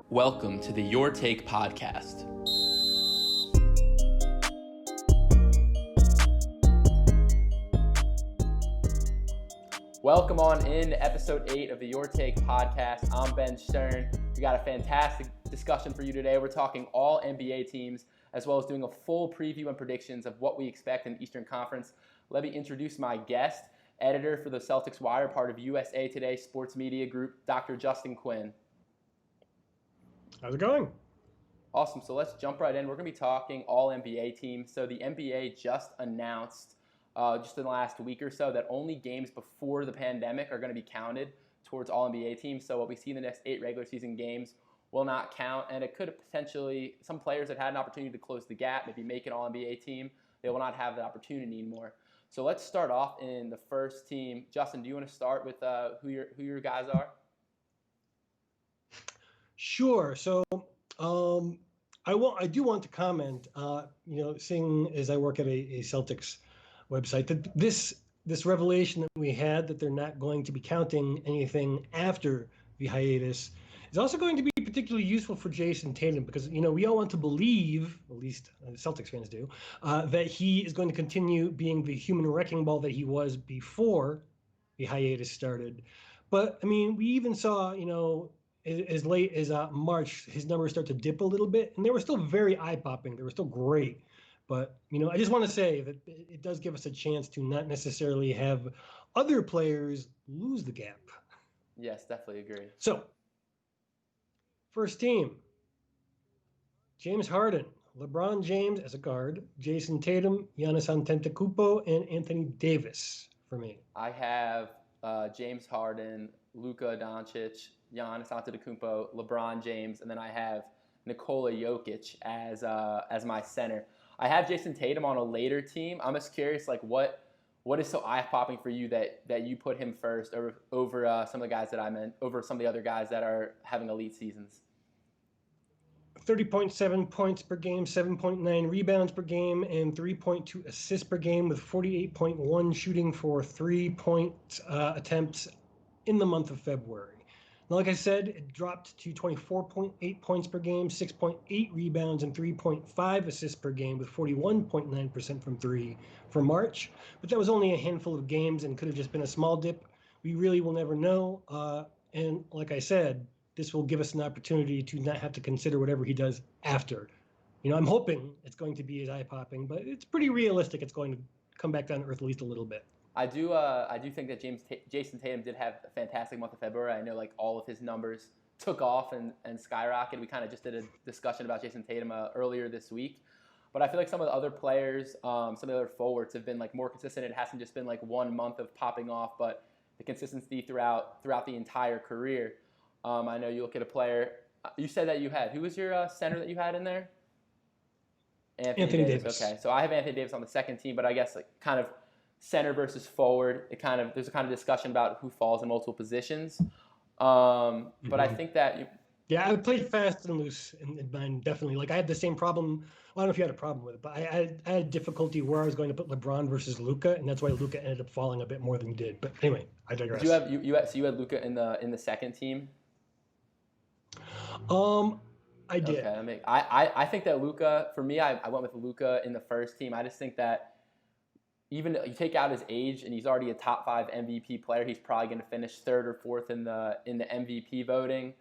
Welcome to the Your Take podcast. Welcome on in to episode 8 of the Your Take podcast. I'm Ben Stern. We got a fantastic discussion for you today. We're talking all NBA teams, as well as doing a full preview and predictions of what we expect in the Eastern Conference. Let me introduce my guest, editor for the Celtics Wire, part of USA Today Sports Media Group, Dr. Justin Quinn. How's it going? Awesome. So let's jump right in. We're going to be talking all NBA teams. So the NBA just announced just in the last week or so that only games before the pandemic are going to be counted towards all NBA teams. So what we see in the next 8 regular season games will not count, and it could potentially, some players that had an opportunity to close the gap, maybe make an all NBA team, they will not have the opportunity anymore. So let's start off in the first team. Justin, do you want to start with who your guys are? Sure. So I do want to comment, seeing as I work at a Celtics website, that this revelation that we had that they're not going to be counting anything after the hiatus is also going to be particularly useful for Jason Tatum because, we all want to believe, at least Celtics fans do, that he is going to continue being the human wrecking ball that he was before the hiatus started. But, we even saw, as late as March, his numbers start to dip a little bit, and they were still very eye-popping. They were still great. But, I just want to say that it does give us a chance to not necessarily have other players lose the gap. Yes, definitely agree. So, first team, James Harden, LeBron James as a guard, Jason Tatum, Giannis Antetokounmpo, and Anthony Davis for me. I have James Harden, Luka Doncic, Giannis Antetokounmpo, LeBron James, and then I have Nikola Jokic as my center. I have Jason Tatum on a later team. I'm just curious, what is so eye-popping for you that you put him first over some of the guys that I meant, over some of the other guys that are having elite seasons? 30.7 points per game, 7.9 rebounds per game, and 3.2 assists per game with 48.1 shooting for 3-point attempts in the month of February. Now, like I said, it dropped to 24.8 points per game, 6.8 rebounds, and 3.5 assists per game with 41.9% from 3 for March. But that was only a handful of games and could have just been a small dip. We really will never know. And like I said, this will give us an opportunity to not have to consider whatever he does after. I'm hoping it's going to be as eye-popping, but it's pretty realistic it's going to come back down to earth at least a little bit. I do think that Jason Tatum did have a fantastic month of February. I know all of his numbers took off and skyrocketed. We kind of just did a discussion about Jason Tatum earlier this week. But I feel like some of the other players, some of the other forwards have been more consistent. It hasn't just been 1 month of popping off, but the consistency throughout the entire career. I know you look at a player. You said that you had. Who was your center that you had in there? Anthony Davis. Okay, so I have Anthony Davis on the second team, but I guess kind of center versus forward. There's a kind of discussion about who falls in multiple positions. But I think that yeah, I played fast and loose in mine, definitely. I had the same problem. Well, I don't know if you had a problem with it, but I had difficulty where I was going to put LeBron versus Luka, and that's why Luka ended up falling a bit more than he did. But anyway, I digress. So you had Luka in the second team? I did. Okay, I think that Luka, for me, I went with Luka in the first team. I just think that even you take out his age and he's already a top 5 MVP player, he's probably going to finish 3rd or 4th in the MVP voting.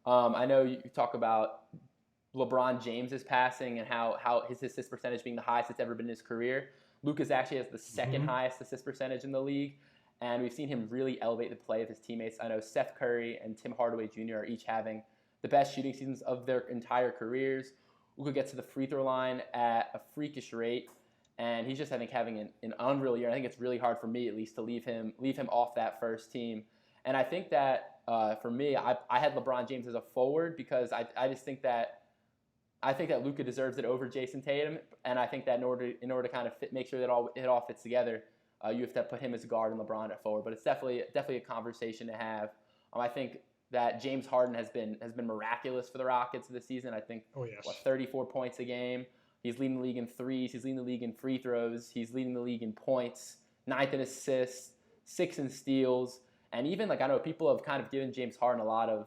I know you talk about LeBron James's passing and how his assist percentage being the highest it's ever been in his career. Luka's actually has the second highest assist percentage in the league, and we've seen him really elevate the play of his teammates. I know Seth Curry and Tim Hardaway Jr. are each having the best shooting seasons of their entire careers. Luka gets to the free throw line at a freakish rate, and he's just, I think, having an unreal year. I think it's really hard for me, at least, to leave him off that first team. And I think that for me, I had LeBron James as a forward because I just think that Luka deserves it over Jason Tatum, and I think that in order to kind of make sure that it all fits together, you have to put him as a guard and LeBron at forward. But it's definitely a conversation to have. I think that James Harden has been miraculous for the Rockets this season. I think 34 points a game. He's leading the league in threes. He's leading the league in free throws. He's leading the league in points, 9th in assists, 6th in steals. And even I know people have kind of given James Harden a lot of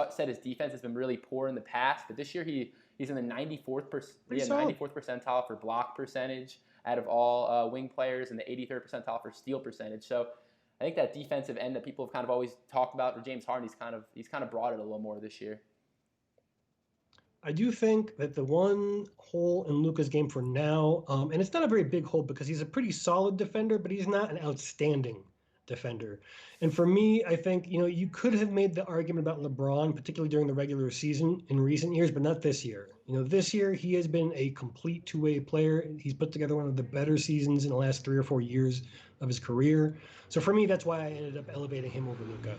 said his defense has been really poor in the past, but this year he's in the 94th percentile for block percentage out of all wing players and the 83rd percentile for steal percentage. So I think that defensive end that people have kind of always talked about for James Harden, he's kind of brought it a little more this year. I do think that the one hole in Luka's game for now, and it's not a very big hole because he's a pretty solid defender, but he's not an outstanding defender. And for me, I think, you could have made the argument about LeBron, particularly during the regular season in recent years, but not this year. This year he has been a complete two-way player. He's put together one of the better seasons in the last 3 or 4 years of his career. So for me, that's why I ended up elevating him over Luka.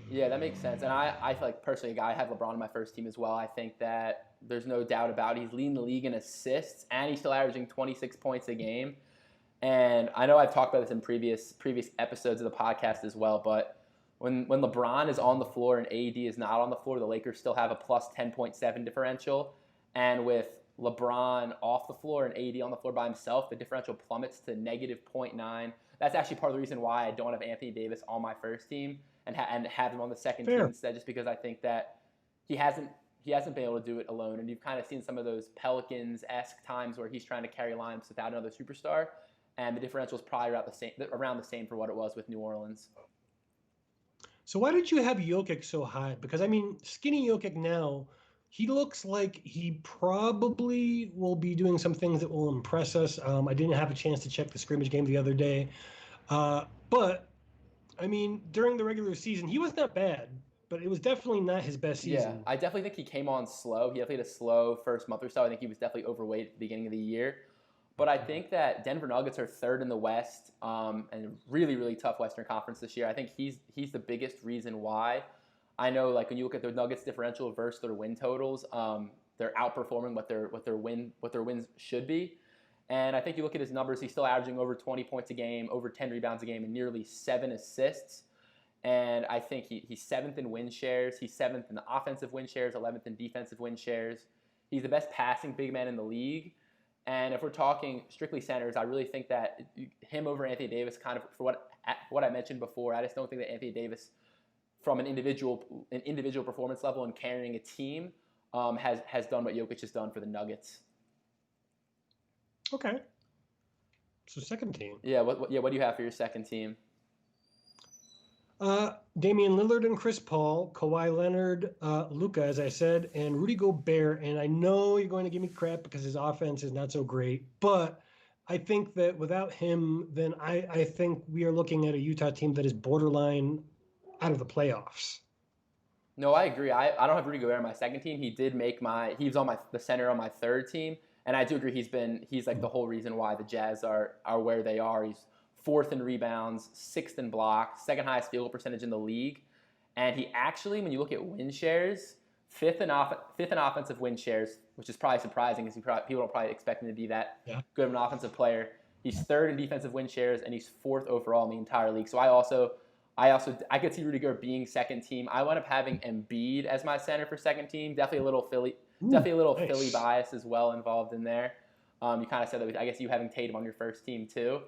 Yeah, that makes sense. And I feel like personally, I have LeBron on my first team as well. I think that there's no doubt about it. He's leading the league in assists, and he's still averaging 26 points a game. And I know I've talked about this in previous episodes of the podcast as well, but when LeBron is on the floor and AD is not on the floor, the Lakers still have a plus 10.7 differential. And with LeBron off the floor and AD on the floor by himself, the differential plummets to negative 0.9. That's actually part of the reason why I don't have Anthony Davis on my first team and have him on the second team instead, just because I think that he hasn't been able to do it alone. And you've kind of seen some of those Pelicans-esque times where he's trying to carry lines without another superstar, and the differential is probably around the same for what it was with New Orleans. So why did you have Jokic so high? Because, skinny Jokic now, he looks like he probably will be doing some things that will impress us. I didn't have a chance to check the scrimmage game the other day. But during the regular season, he was not bad, but it was definitely not his best season. Yeah, I definitely think he came on slow. He definitely had a slow first month or so. I think he was definitely overweight at the beginning of the year. But I think that Denver Nuggets are third in the West, and really, really tough Western Conference this year. I think he's the biggest reason why. I know, like, when you look at the Nuggets differential versus their win totals, they're outperforming what their wins should be. And I think you look at his numbers, he's still averaging over 20 points a game, over 10 rebounds a game, and nearly 7 assists. And I think he's 7th in win shares. He's 7th in the offensive win shares, 11th in defensive win shares. He's the best passing big man in the league. And if we're talking strictly centers, I really think that him over Anthony Davis, kind of for what I mentioned before, I just don't think that Anthony Davis, from an individual performance level and carrying a team, has done what Jokic has done for the Nuggets. Okay. So second team. Yeah. What do you have for your second team? Damian Lillard and Chris Paul, Kawhi Leonard, Luka, as I said, and Rudy Gobert. And I know you're going to give me crap because his offense is not so great, but I think that without him, then I think we are looking at a Utah team that is borderline out of the playoffs. No, I agree. I don't have Rudy Gobert on my second team. He was on the center on my third team. And I do agree he's like the whole reason why the Jazz are where they are. He's 4th in rebounds, 6th in blocks, second highest field goal percentage in the league. And he actually, when you look at win shares, 5th in offensive win shares, which is probably surprising because people don't probably expect him to be that good of an offensive player. He's 3rd in defensive win shares, and he's 4th overall in the entire league. So I could see Rudy Gobert being second team. I wound up having Embiid as my center for second team. Definitely a little Philly bias as well involved in there. You kind of said that. I guess you having Tatum on your first team too.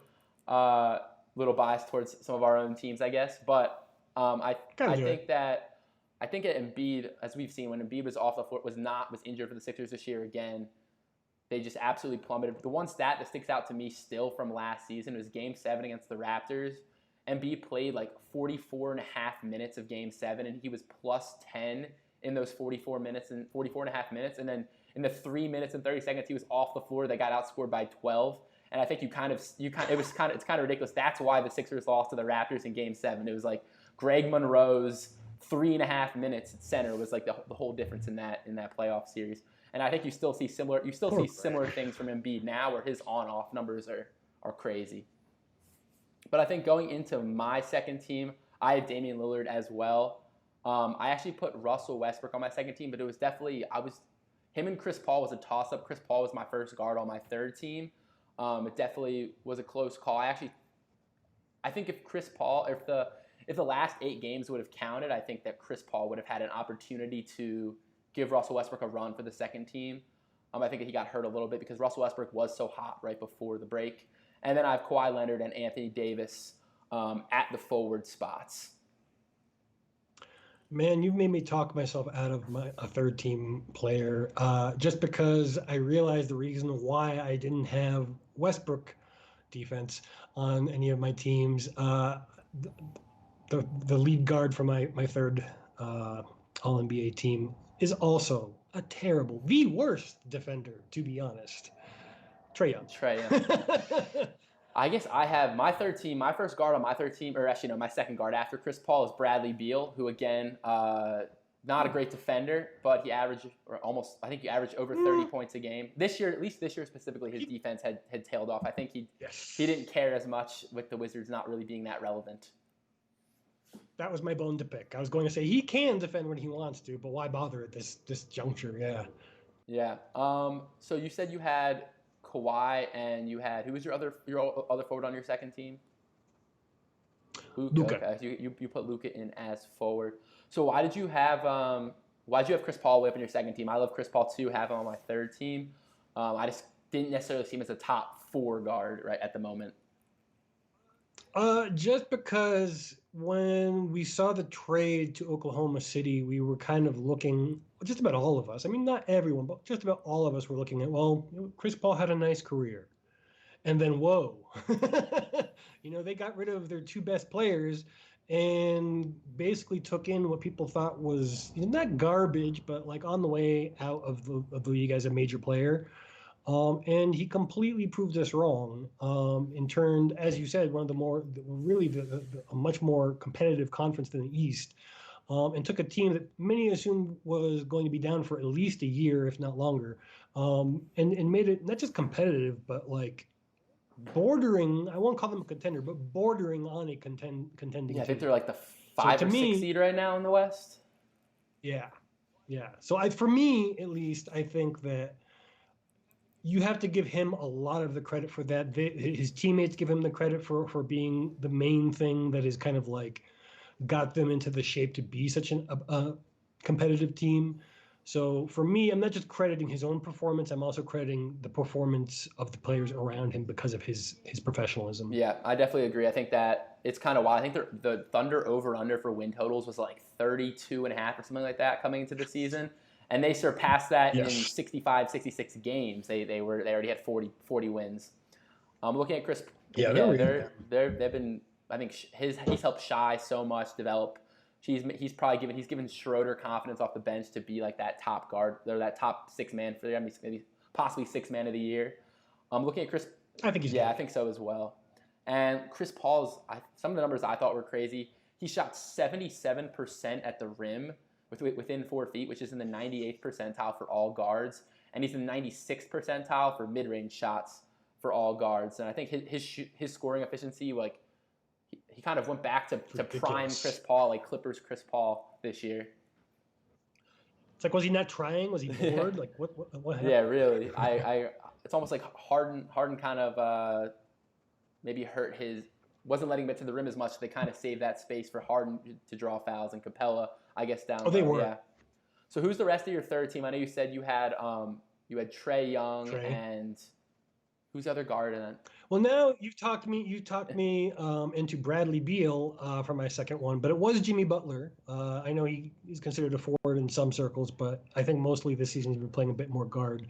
Little bias towards some of our own teams, I guess. But I think that Embiid, as we've seen, when Embiid was off the floor, was injured for the Sixers this year again, they just absolutely plummeted. The one stat that sticks out to me still from last season was Game 7 against the Raptors. Embiid played like 44 and a half minutes of Game 7, and he was plus 10 in those 44 and a half minutes. And then in the 3 minutes and 30 seconds he was off the floor, they got outscored by 12. And I think it's kind of ridiculous. That's why the Sixers lost to the Raptors in Game 7. It was like Greg Monroe's 3.5 minutes at center was like the whole difference in that playoff series. And I think you still see similar things from Embiid now, where his on-off numbers are crazy. But I think going into my second team, I had Damian Lillard as well. I actually put Russell Westbrook on my second team, but it was definitely him and Chris Paul was a toss-up. Chris Paul was my first guard on my third team. It definitely was a close call. I think if the last 8 games would have counted, I think that Chris Paul would have had an opportunity to give Russell Westbrook a run for the second team. I think that he got hurt a little bit because Russell Westbrook was so hot right before the break. And then I have Kawhi Leonard and Anthony Davis at the forward spots. Man, you've made me talk myself out of a third team player just because I realized the reason why I didn't have Westbrook defense on any of my teams. The lead guard for my third All NBA team is also a terrible, the worst defender, to be honest. Trey Young. Trey Young. I guess I have my third team. My first guard on my third team, or actually no, my second guard after Chris Paul is Bradley Beal, who again, not a great defender, but he averaged or almost. I think he averaged over 30 points a game this year. At least this year specifically, his defense had tailed off. I think he didn't care as much with the Wizards not really being that relevant. That was my bone to pick. I was going to say he can defend when he wants to, but why bother at this juncture? Yeah. Yeah. So you said you had Kawhi and you had who was your other forward on your second team? Luka. Okay. So you put Luka in as forward. So why'd you have Chris Paul way up in your second team? I love Chris Paul too. Have him on my third team. I just didn't necessarily see him as a top 4 guard right at the moment. Just because when we saw the trade to Oklahoma City, we were kind of looking, just about all of us. I mean, not everyone, but just about all of us were looking at, well, Chris Paul had a nice career. And then, whoa, they got rid of their 2 best players and basically took in what people thought was not garbage, but like on the way out of the league as a major player. And he completely proved us wrong and turned, as you said, one of the more, really a much more competitive conference than the East, and took a team that many assumed was going to be down for at least a year, if not longer, and made it not just competitive, but like bordering, I won't call them a contender, but bordering on a contending team. I think they're like the 5 or 6 seed right now in the West. Yeah. So for me, at least, I think that you have to give him a lot of the credit for that. His teammates give him the credit for being the main thing that is kind of like got them into the shape to be such a competitive team. So for me, I'm not just crediting his own performance. I'm also crediting the performance of the players around him because of his professionalism. Yeah, I definitely agree. I think that it's kind of wild. I think the Thunder over-under for win totals was like 32.5 or something like that coming into the season. And they surpassed that in 65, 66 games. They already had 40 wins. Looking at Chris, they've been. I think he's helped Shai so much develop. He's given Schroeder confidence off the bench to be like that top guard. They're that top 6 man for them. Maybe possibly 6 man of the year. Looking at Chris, I think he's good. I think so as well. And Chris Paul's some of the numbers I thought were crazy. He shot 77% at the rim. Within 4 feet, which is in the 98th percentile for all guards, and he's in the 96th percentile for mid-range shots for all guards. And I think his scoring efficiency, like he kind of went back to prime Chris Paul, like Clippers Chris Paul this year. It's like, was he not trying? Was he bored? Like what happened? Yeah, really. It's almost like Harden kind of maybe wasn't letting him get to the rim as much. So they kind of saved that space for Harden to draw fouls, and Capella, I guess, down. Oh, they were. Yeah. So who's the rest of your third team? I know you said you had Trey Young and who's the other guard in it? Well, now you've talked me into Bradley Beal for my second one, but it was Jimmy Butler. I know he's considered a forward in some circles, but I think mostly this season he's been playing a bit more guard.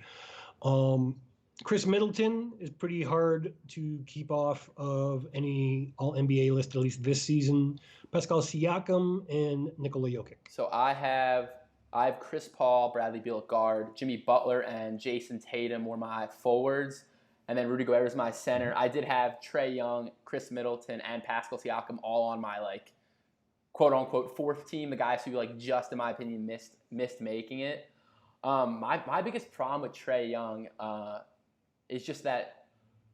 Chris Middleton is pretty hard to keep off of any All-NBA list, at least this season. Pascal Siakam and Nikola Jokic. So I have Chris Paul, Bradley Beal at guard, Jimmy Butler and Jason Tatum were my forwards, and then Rudy Gobert was my center. I did have Trey Young, Chris Middleton, and Pascal Siakam all on my like quote-unquote fourth team, the guys who like just in my opinion missed making it. My biggest problem with Trey Young is just that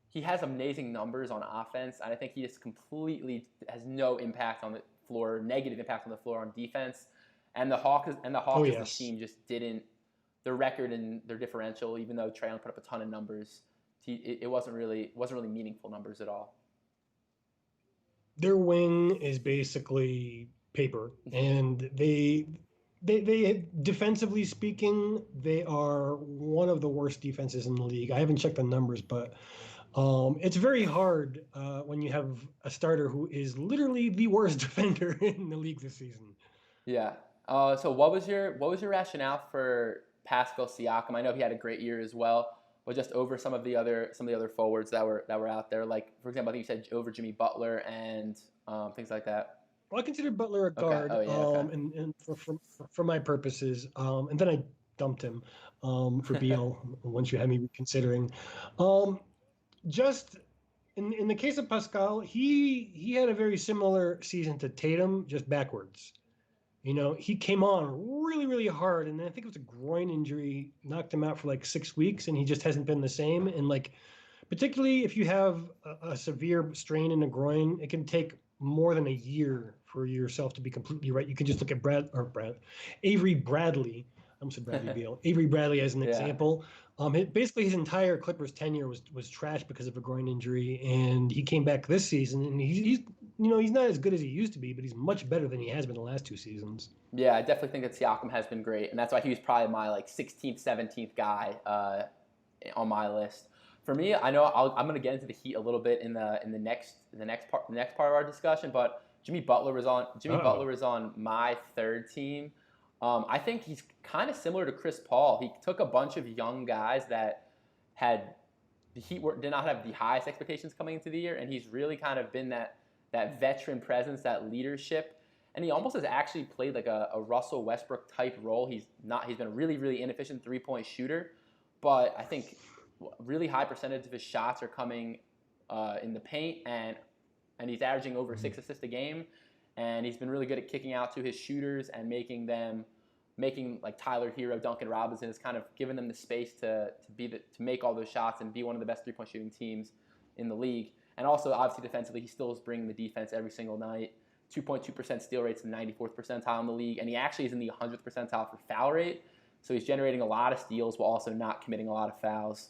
he has amazing numbers on offense, and I think he just completely has no impact on the floor, negative impact on the floor on defense. And the Hawks as a team just didn't. Their record and their differential, even though Trey Young put up a ton of numbers, it wasn't really meaningful numbers at all. Their wing is basically paper, and they defensively speaking, they are one of the worst defenses in the league. I haven't checked the numbers, but it's very hard when you have a starter who is literally the worst defender in the league this season. Yeah, So what was your rationale for Pascal Siakam? I know he had a great year as well, but just over some of the other forwards that were out there. Like for example, I think you said over Jimmy Butler and things like that. Well, I consider Butler a Okay. guard, Oh yeah. Okay. and for my purposes, and then I dumped him for Beal once you had me reconsidering. Um, just in the case of Pascal, he had a very similar season to Tatum, just backwards. He came on really, really hard, and then I think it was a groin injury, knocked him out for like 6 weeks, and he just hasn't been the same. And like, particularly if you have a severe strain in a groin, it can take more than a year for yourself to be completely right. You can just look at Avery Bradley. I almost said Bradley Beal. Avery Bradley as an Yeah. example. Basically his entire Clippers tenure was trash because of a groin injury, and he came back this season, and he's not as good as he used to be, but he's much better than he has been the last 2 seasons. Yeah, I definitely think that Siakam has been great, and that's why he was probably my like 16th, 17th guy on my list. For me, I know I'm going to get into the Heat a little bit in the next part of our discussion, but Jimmy Butler was on my third team. I think he's kind of similar to Chris Paul. He took a bunch of young guys that had the Heat did not have the highest expectations coming into the year, and he's really kind of been that veteran presence, that leadership, and he almost has actually played like a Russell Westbrook type role. He's been a really, really inefficient 3-point shooter, but I think really high percentage of his shots are coming in the paint, and he's averaging over 6 assists a game, and he's been really good at kicking out to his shooters and making like Tyler Hero, Duncan Robinson, has kind of given them the space to make all those shots and be one of the best 3-point shooting teams in the league. And also, obviously, defensively, he still is bringing the defense every single night. 2.2% steal rates in the 94th percentile in the league, and he actually is in the 100th percentile for foul rate. So he's generating a lot of steals while also not committing a lot of fouls.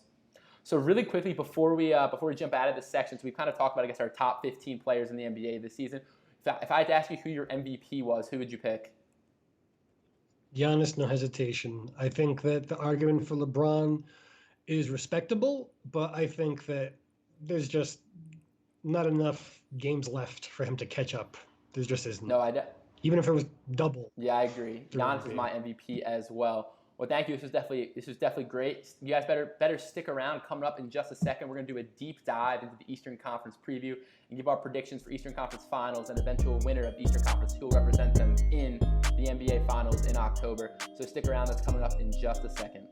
So really quickly, before we jump out of this section, so we've kind of talked about, I guess, our top 15 players in the NBA this season. If I had to ask you who your MVP was, who would you pick? Giannis, no hesitation. I think that the argument for LeBron is respectable, but I think that there's just not enough games left for him to catch up. There just isn't. No, even if it was double. Yeah, I agree. Giannis is my MVP as well. Well, thank you. This was definitely great. You guys better stick around. Coming up in just a second, we're going to do a deep dive into the Eastern Conference preview and give our predictions for Eastern Conference Finals and eventual winner of Eastern Conference who will represent them in the NBA Finals in October. So stick around. That's coming up in just a second.